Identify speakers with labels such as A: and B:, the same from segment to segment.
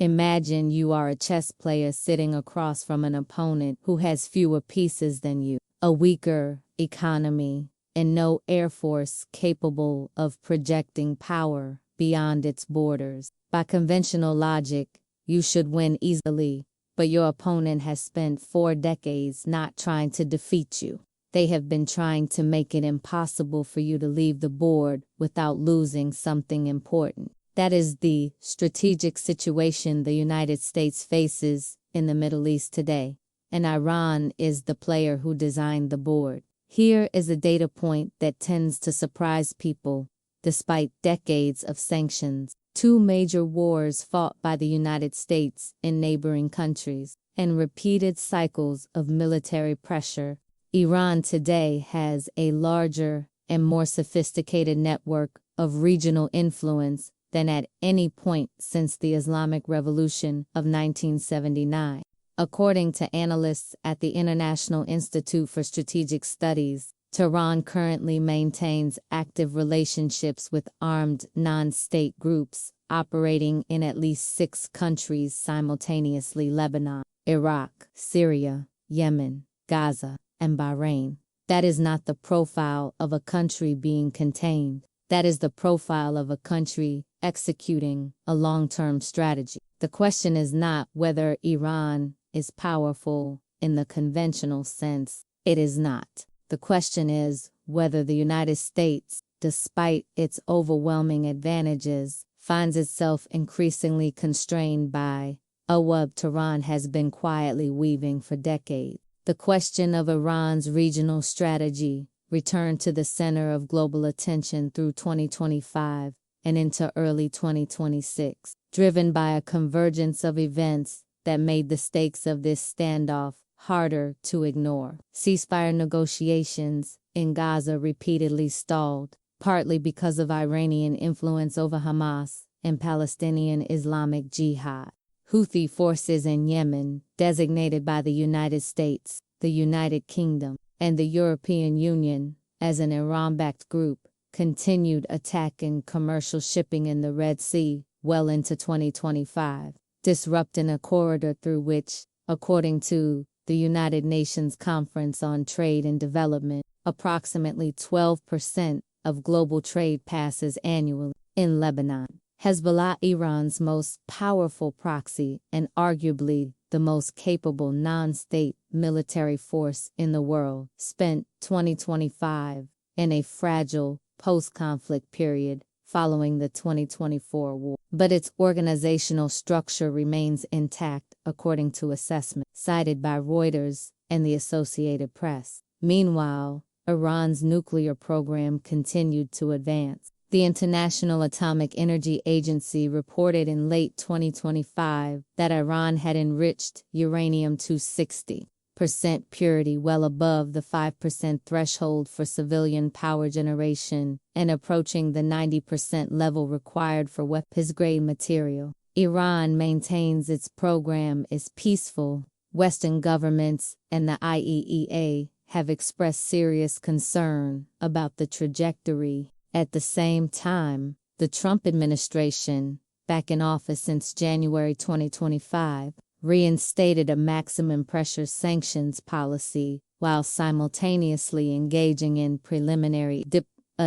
A: Imagine you are a chess player sitting across from an opponent who has fewer pieces than you, a weaker economy, and no air force capable of projecting power beyond its borders. By conventional logic, you should win easily, but your opponent has spent 4 decades not trying to defeat you. They have been trying to make it impossible for you to leave the board without losing something important. That is the strategic situation the United States faces in the Middle East today, and Iran is the player who designed the board. Here is a data point that tends to surprise people. Despite decades of sanctions, 2 major wars fought by the United States in neighboring countries, and repeated cycles of military pressure, Iran today has a larger and more sophisticated network of regional influence than at any point since the Islamic Revolution of 1979. According to analysts at the International Institute for Strategic Studies, Tehran currently maintains active relationships with armed non-state groups operating in at least 6 countries simultaneously: Lebanon, Iraq, Syria, Yemen, Gaza, and Bahrain. That is not the profile of a country being contained. That is the profile of a country executing a long-term strategy. The question is not whether Iran is powerful in the conventional sense. It is not. The question is whether the United States, despite its overwhelming advantages, finds itself increasingly constrained by a web Tehran has been quietly weaving for decades. The question of Iran's regional strategy returned to the center of global attention through 2025 and into early 2026, driven by a convergence of events that made the stakes of this standoff harder to ignore. Ceasefire negotiations in Gaza repeatedly stalled, partly because of Iranian influence over Hamas and Palestinian Islamic Jihad. Houthi forces in Yemen, designated by the United States, the United Kingdom, and the European Union as an Iran-backed group, continued attacking commercial shipping in the Red Sea well into 2025, disrupting a corridor through which, according to the United Nations Conference on Trade and Development, approximately 12% of global trade passes annually. In Lebanon, Hezbollah, Iran's most powerful proxy and arguably the most capable non-state military force in the world, spent 2025 in a fragile post-conflict period following the 2024 war. But its organizational structure remains intact, according to assessments cited by Reuters and the Associated Press. Meanwhile, Iran's nuclear program continued to advance. The International Atomic Energy Agency reported in late 2025 that Iran had enriched uranium-260% purity, well above the 5% threshold for civilian power generation and approaching the 90% level required for weapons-grade material. Iran maintains its program is peaceful. Western governments and the IAEA have expressed serious concern about the trajectory. At the same time, the Trump administration, back in office since January 2025, reinstated a maximum pressure sanctions policy while simultaneously engaging in preliminary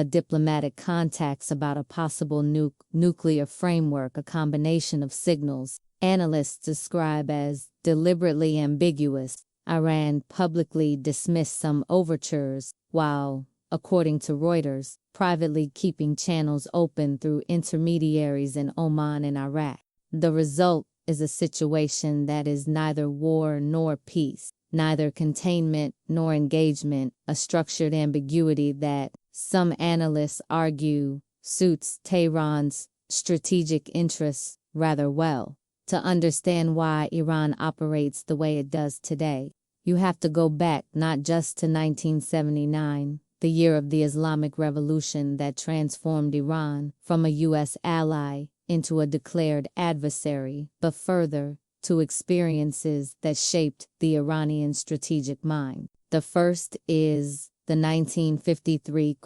A: diplomatic contacts about a possible nuclear framework, a combination of signals analysts describe as deliberately ambiguous. Iran publicly dismissed some overtures while, according to Reuters, privately keeping channels open through intermediaries in Oman and Iraq. The result is a situation that is neither war nor peace, neither containment nor engagement, a structured ambiguity that, some analysts argue, suits Tehran's strategic interests rather well. To understand why Iran operates the way it does today, you have to go back not just to 1979, the year of the Islamic Revolution that transformed Iran from a U.S. ally into a declared adversary, but further, to experiences that shaped the Iranian strategic mind. The first is the 1953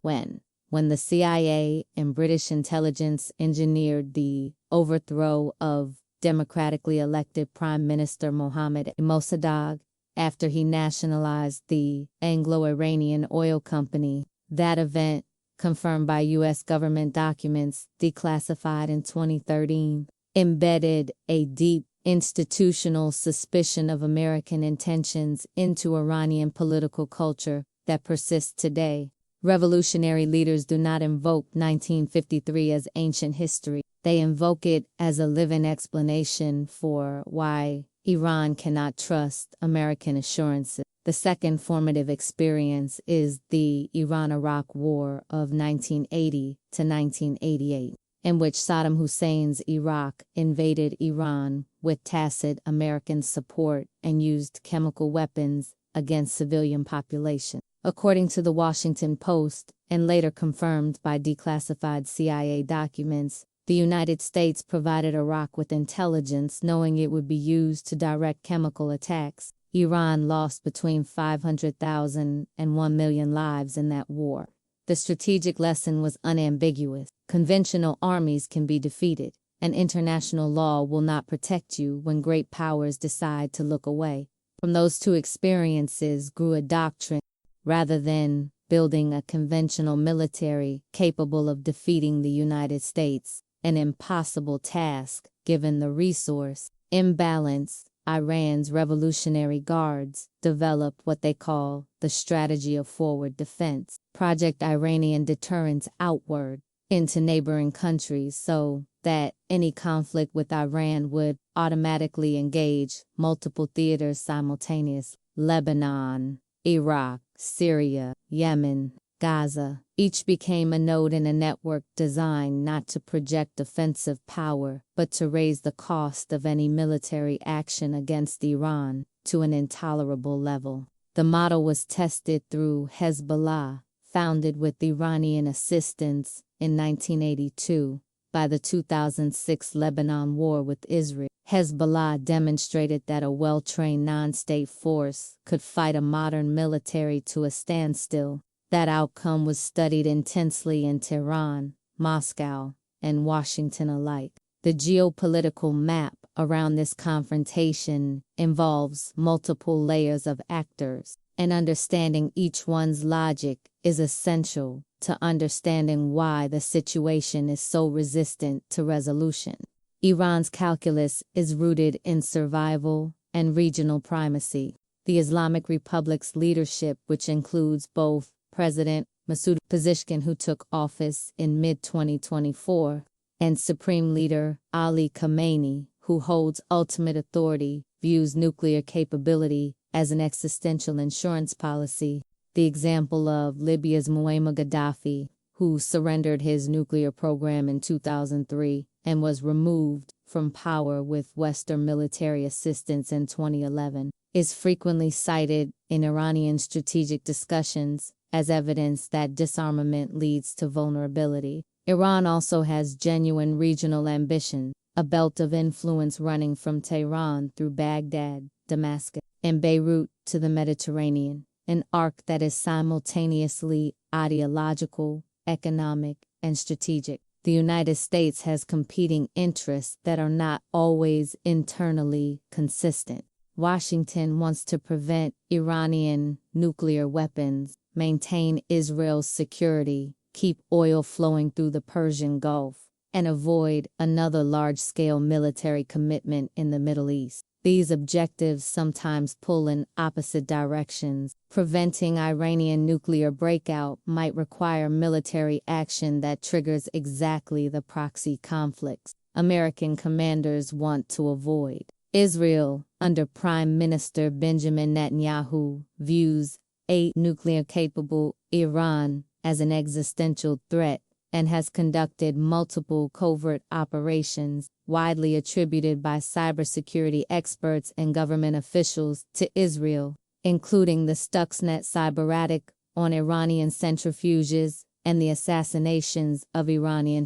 A: when the CIA and British intelligence engineered the overthrow of democratically elected Prime Minister Mohammad Mossadegh after he nationalized the Anglo-Iranian Oil Company. That event, confirmed by U.S. government documents declassified in 2013, embedded a deep institutional suspicion of American intentions into Iranian political culture that persists today. Revolutionary leaders do not invoke 1953 as ancient history. They invoke it as a living explanation for why Iran cannot trust American assurances. The second formative experience is the Iran-Iraq War of 1980 to 1988, in which Saddam Hussein's Iraq invaded Iran with tacit American support and used chemical weapons against civilian populations. According to the Washington Post, and later confirmed by declassified CIA documents, the United States provided Iraq with intelligence knowing it would be used to direct chemical attacks. Iran lost between 500,000 and 1 million lives in that war. The strategic lesson was unambiguous. Conventional armies can be defeated, and international law will not protect you when great powers decide to look away. From those two experiences grew a doctrine. Rather than building a conventional military capable of defeating the United States, an impossible task given the resource imbalance, Iran's Revolutionary Guards developed what they call the strategy of forward defense. Project Iranian deterrence outward into neighboring countries so that any conflict with Iran would automatically engage multiple theaters simultaneously. Lebanon, Iraq, Syria, Yemen, Gaza, each became a node in a network designed not to project offensive power, but to raise the cost of any military action against Iran to an intolerable level. The model was tested through Hezbollah, founded with Iranian assistance in 1982 by the 2006 Lebanon War with Israel. Hezbollah demonstrated that a well-trained non-state force could fight a modern military to a standstill. That outcome was studied intensely in Tehran, Moscow, and Washington alike. The geopolitical map around this confrontation involves multiple layers of actors, and understanding each one's logic is essential to understanding why the situation is so resistant to resolution. Iran's calculus is rooted in survival and regional primacy. The Islamic Republic's leadership, which includes both President Masoud Pezeshkian, who took office in mid-2024, and Supreme Leader Ali Khamenei, who holds ultimate authority, views nuclear capability as an existential insurance policy. The example of Libya's Muammar Gaddafi, who surrendered his nuclear program in 2003 and was removed from power with Western military assistance in 2011, is frequently cited in Iranian strategic discussions as evidence that disarmament leads to vulnerability. Iran also has genuine regional ambition, a belt of influence running from Tehran through Baghdad, Damascus, and Beirut to the Mediterranean, an arc that is simultaneously ideological, economic, and strategic. The United States has competing interests that are not always internally consistent. Washington wants to prevent Iranian nuclear weapons, maintain Israel's security, keep oil flowing through the Persian Gulf, and avoid another large-scale military commitment in the Middle East. These objectives sometimes pull in opposite directions. Preventing Iranian nuclear breakout might require military action that triggers exactly the proxy conflicts American commanders want to avoid. Israel, under Prime Minister Benjamin Netanyahu, views a nuclear-capable Iran as an existential threat and has conducted multiple covert operations, widely attributed by cybersecurity experts and government officials to Israel, including the Stuxnet cyber attack on Iranian centrifuges and the assassinations of Iranian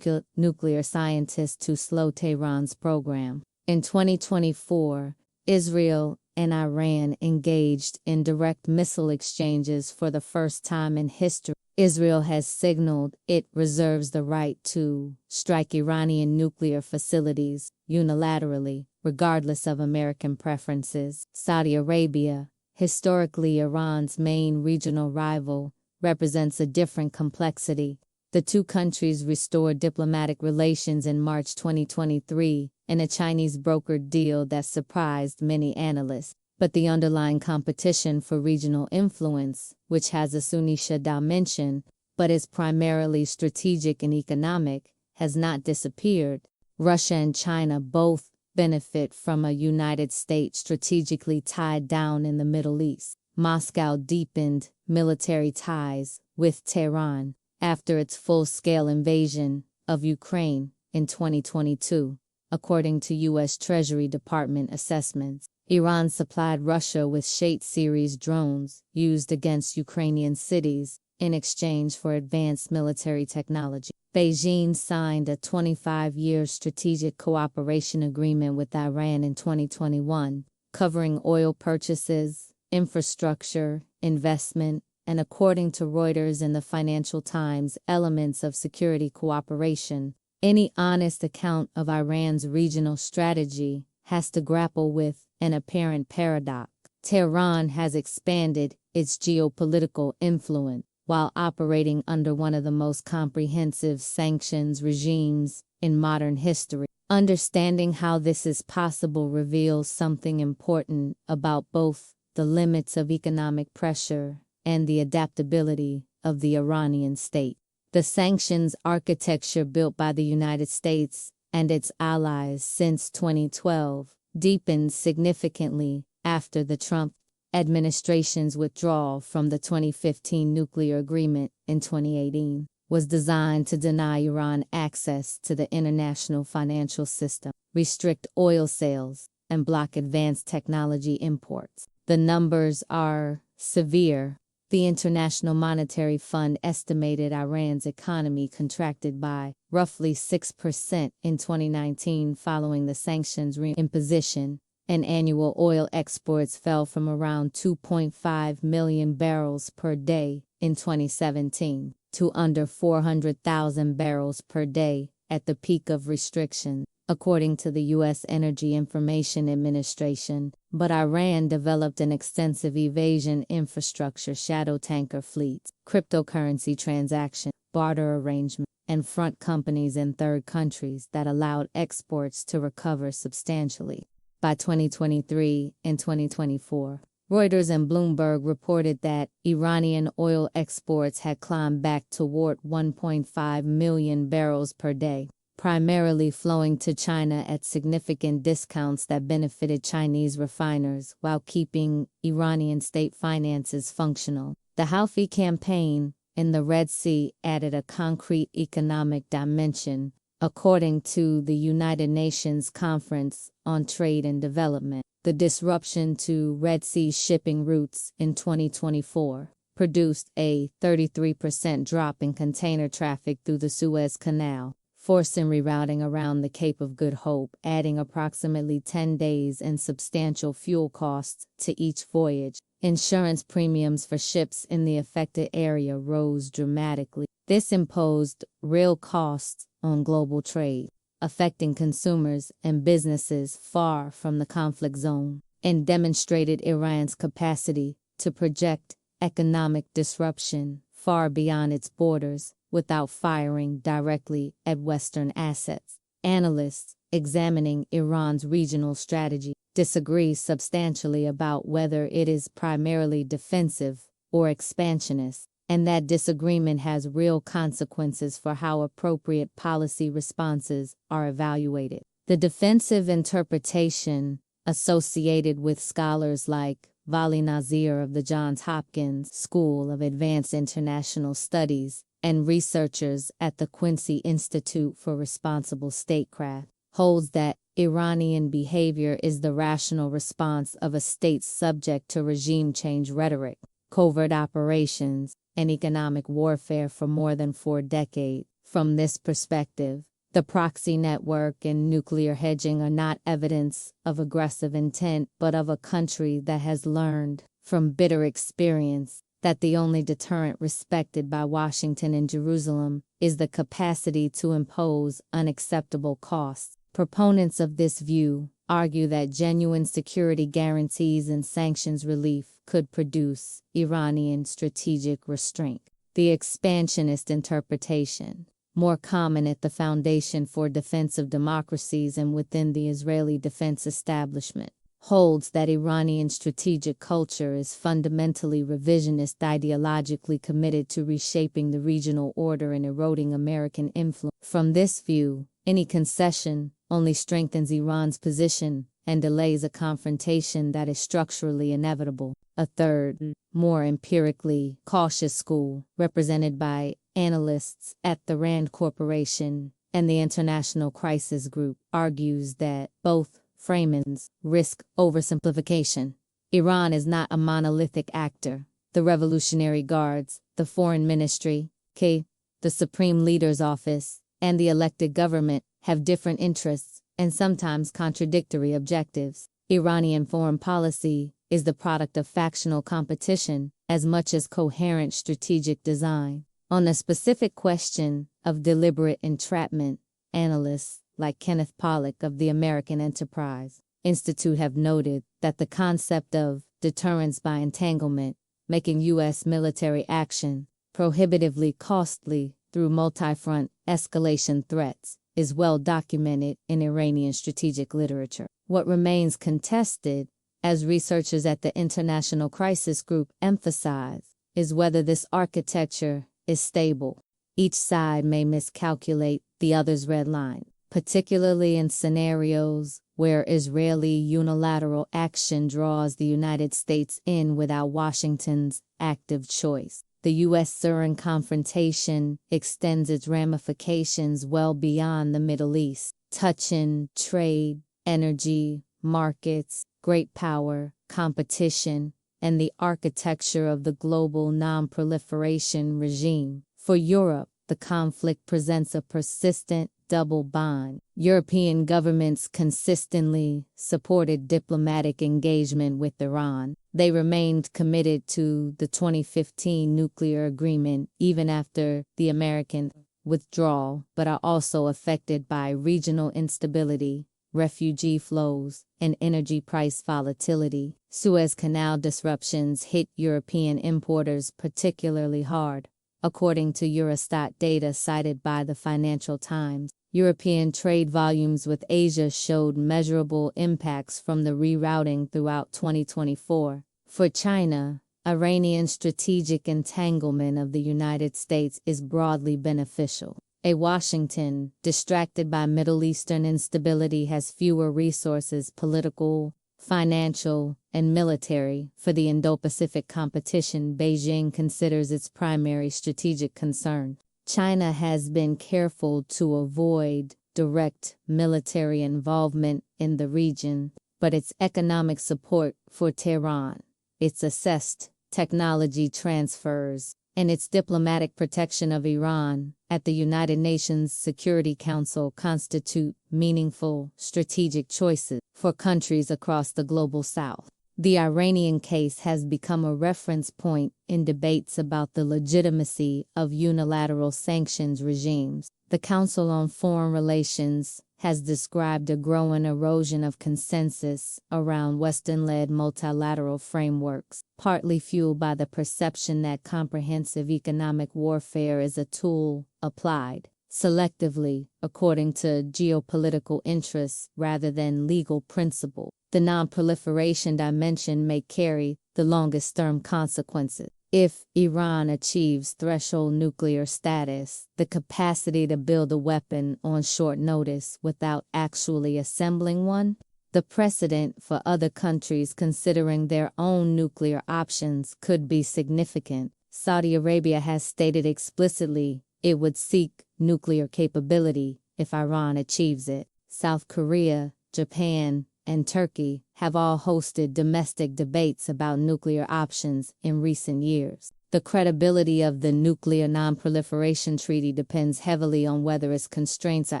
A: nuclear scientists to slow Tehran's program. In 2024, Israel and Iran engaged in direct missile exchanges for the first time in history. Israel has signaled it reserves the right to strike Iranian nuclear facilities unilaterally, regardless of American preferences. Saudi Arabia, historically Iran's main regional rival, represents a different complexity. The two countries restored diplomatic relations in March 2023 in a Chinese-brokered deal that surprised many analysts. But the underlying competition for regional influence, which has a Sunni-Shia dimension but is primarily strategic and economic, has not disappeared. Russia and China both benefit from a United States strategically tied down in the Middle East. Moscow deepened military ties with Tehran after its full-scale invasion of Ukraine in 2022, according to U.S. Treasury Department assessments. Iran supplied Russia with Shahed series drones used against Ukrainian cities in exchange for advanced military technology. Beijing signed a 25-year strategic cooperation agreement with Iran in 2021, covering oil purchases, infrastructure, investment, and according to Reuters and the Financial Times, elements of security cooperation. Any honest account of Iran's regional strategy has to grapple with an apparent paradox. Tehran has expanded its geopolitical influence while operating under one of the most comprehensive sanctions regimes in modern history. Understanding how this is possible reveals something important about both the limits of economic pressure and the adaptability of the Iranian state. The sanctions architecture built by the United States and its allies since 2012 deepened significantly after the Trump administration's withdrawal from the 2015 nuclear agreement in 2018 was designed to deny Iran access to the international financial system, restrict oil sales, and block advanced technology imports. The numbers are severe. The International Monetary Fund estimated Iran's economy contracted by roughly 6% in 2019 following the sanctions reimposition, and annual oil exports fell from around 2.5 million barrels per day in 2017 to under 400,000 barrels per day at the peak of restrictions, according to the U.S. Energy Information Administration. But Iran developed an extensive evasion infrastructure, shadow tanker fleets, cryptocurrency transactions, barter arrangements, and front companies in third countries that allowed exports to recover substantially. By 2023 and 2024, Reuters and Bloomberg reported that Iranian oil exports had climbed back toward 1.5 million barrels per day, primarily flowing to China at significant discounts that benefited Chinese refiners while keeping Iranian state finances functional. The Houthi campaign in the Red Sea added a concrete economic dimension, according to the United Nations Conference on Trade and Development. The disruption to Red Sea shipping routes in 2024 produced a 33% drop in container traffic through the Suez Canal, forcing rerouting around the Cape of Good Hope, adding approximately 10 days and substantial fuel costs to each voyage. Insurance premiums for ships in the affected area rose dramatically. This imposed real costs on global trade, affecting consumers and businesses far from the conflict zone, and demonstrated Iran's capacity to project economic disruption far beyond its borders without firing directly at Western assets. Analysts examining Iran's regional strategy disagree substantially about whether it is primarily defensive or expansionist, and that disagreement has real consequences for how appropriate policy responses are evaluated. The defensive interpretation associated with scholars like Vali Nazir of the Johns Hopkins School of Advanced International Studies and researchers at the Quincy Institute for Responsible Statecraft holds that Iranian behavior is the rational response of a state subject to regime change rhetoric, covert operations, and economic warfare for more than 4 decades. From this perspective, The proxy network and nuclear hedging are not evidence of aggressive intent, but of a country that has learned from bitter experience that the only deterrent respected by Washington and Jerusalem is the capacity to impose unacceptable costs. Proponents of this view argue that genuine security guarantees and sanctions relief could produce Iranian strategic restraint. The expansionist interpretation, more common at the Foundation for Defense of Democracies and within the Israeli defense establishment, holds that Iranian strategic culture is fundamentally revisionist, ideologically committed to reshaping the regional order and eroding American influence. From this view, any concession only strengthens Iran's position and delays a confrontation that is structurally inevitable. A third, more empirically cautious school, represented by analysts at the Rand Corporation and the International Crisis Group, argues that both framings risk oversimplification. Iran is not a monolithic actor. The Revolutionary Guards, the Foreign Ministry, the Supreme Leader's Office, and the elected government have different interests and sometimes contradictory objectives. Iranian foreign policy is the product of factional competition as much as coherent strategic design. On the specific question of deliberate entrapment, analysts like Kenneth Pollack of the American Enterprise Institute have noted that the concept of deterrence by entanglement, making U.S. military action prohibitively costly through multi-front escalation threats, is well documented in Iranian strategic literature. What remains contested, as researchers at the International Crisis Group emphasize, is whether this architecture is stable. Each side may miscalculate the other's red line, particularly in scenarios where Israeli unilateral action draws the United States in without Washington's active choice. The U.S.-Iran confrontation extends its ramifications well beyond the Middle East, touching trade, energy, markets, great power, competition, and the architecture of the global non-proliferation regime. For Europe, the conflict presents a persistent double bind. European governments consistently supported diplomatic engagement with Iran. They remained committed to the 2015 nuclear agreement even after the American withdrawal, but are also affected by regional instability, refugee flows, and energy price volatility. Suez Canal disruptions hit European importers particularly hard. According to Eurostat data cited by the Financial Times, European trade volumes with Asia showed measurable impacts from the rerouting throughout 2024. For China, Iranian strategic entanglement of the United States is broadly beneficial. A Washington, distracted by Middle Eastern instability, has fewer resources, political, financial, and military, for the Indo-Pacific competition Beijing considers its primary strategic concern. China has been careful to avoid direct military involvement in the region, but its economic support for Tehran, its assessed technology transfers, and its diplomatic protection of Iran at the United Nations Security Council constitute meaningful strategic choices for countries across the global south. The Iranian case has become a reference point in debates about the legitimacy of unilateral sanctions regimes. The Council on Foreign Relations has described a growing erosion of consensus around Western-led multilateral frameworks, partly fueled by the perception that comprehensive economic warfare is a tool applied selectively according to geopolitical interests rather than legal principle. The non-proliferation dimension may carry the longest-term consequences. If Iran achieves threshold nuclear status, the capacity to build a weapon on short notice without actually assembling one, the precedent for other countries considering their own nuclear options could be significant. Saudi Arabia has stated explicitly it would seek nuclear capability if Iran achieves it. South Korea, Japan, and Turkey have all hosted domestic debates about nuclear options in recent years. The credibility of the Nuclear Non-Proliferation Treaty depends heavily on whether its constraints are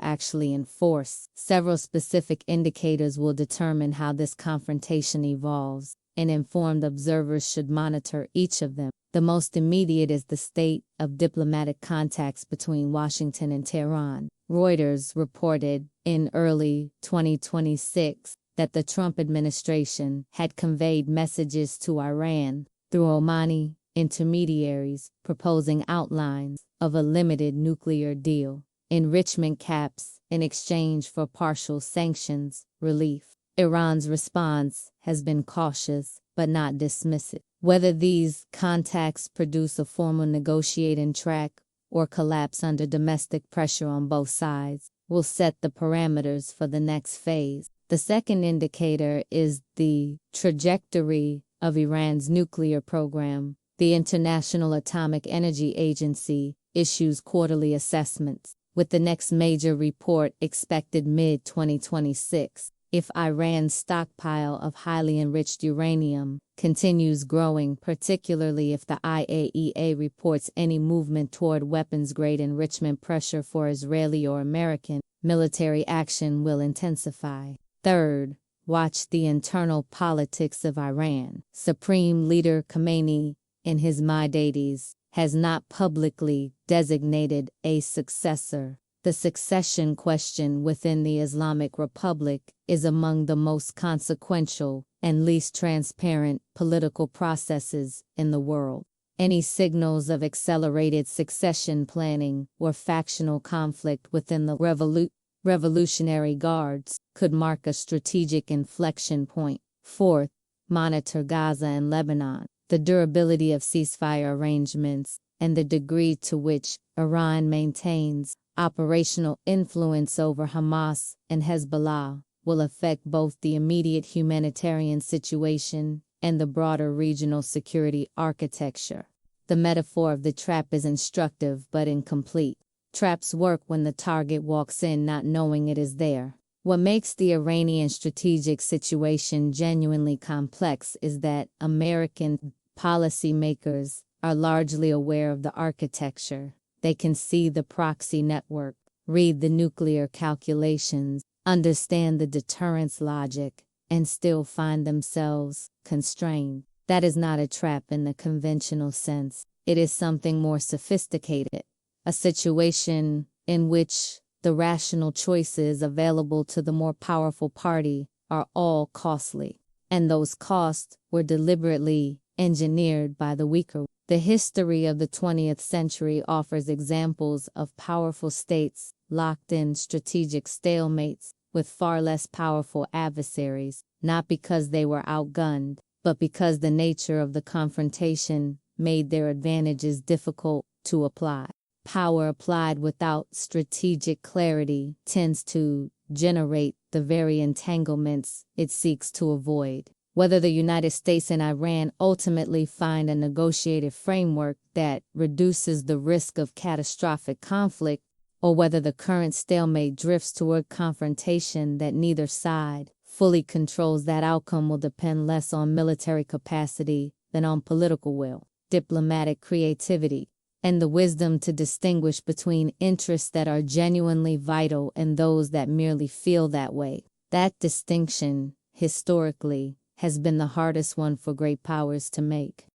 A: actually enforced. Several specific indicators will determine how this confrontation evolves, and informed observers should monitor each of them. The most immediate is the state of diplomatic contacts between Washington and Tehran. Reuters reported in early 2026 that the Trump administration had conveyed messages to Iran through Omani intermediaries proposing outlines of a limited nuclear deal, enrichment caps in exchange for partial sanctions relief. Iran's response has been cautious but not dismissive. Whether these contacts produce a formal negotiating track or collapse under domestic pressure on both sides will set the parameters for the next phase. The second indicator is the trajectory of Iran's nuclear program. The International Atomic Energy Agency issues quarterly assessments, with the next major report expected mid-2026. If Iran's stockpile of highly enriched uranium continues growing, particularly if the IAEA reports any movement toward weapons-grade enrichment, pressure for Israeli or American military action will intensify. Third, watch the internal politics of Iran. Supreme Leader Khamenei, in his mid-80s, has not publicly designated a successor. The succession question within the Islamic Republic is among the most consequential and least transparent political processes in the world. Any signals of accelerated succession planning or factional conflict within the Revolutionary Guards could mark a strategic inflection point. Fourth, monitor Gaza and Lebanon. The durability of ceasefire arrangements and the degree to which Iran maintains operational influence over Hamas and Hezbollah will affect both the immediate humanitarian situation and the broader regional security architecture. The metaphor of the trap is instructive but incomplete. Traps work when the target walks in not knowing it is there. What makes the Iranian strategic situation genuinely complex is that American policymakers are largely aware of the architecture. They can see the proxy network, read the nuclear calculations, understand the deterrence logic, and still find themselves constrained. That is not a trap in the conventional sense. It is something more sophisticated, a situation in which the rational choices available to the more powerful party are all costly, and those costs were deliberately engineered by the weaker. The history of the 20th century offers examples of powerful states locked in strategic stalemates with far less powerful adversaries, not because they were outgunned, but because the nature of the confrontation made their advantages difficult to apply. Power applied without strategic clarity tends to generate the very entanglements it seeks to avoid. Whether the United States and Iran ultimately find a negotiated framework that reduces the risk of catastrophic conflict, or whether the current stalemate drifts toward confrontation that neither side fully controls, that outcome will depend less on military capacity than on political will, diplomatic creativity, and the wisdom to distinguish between interests that are genuinely vital and those that merely feel that way. That distinction, historically, has been the hardest one for great powers to make.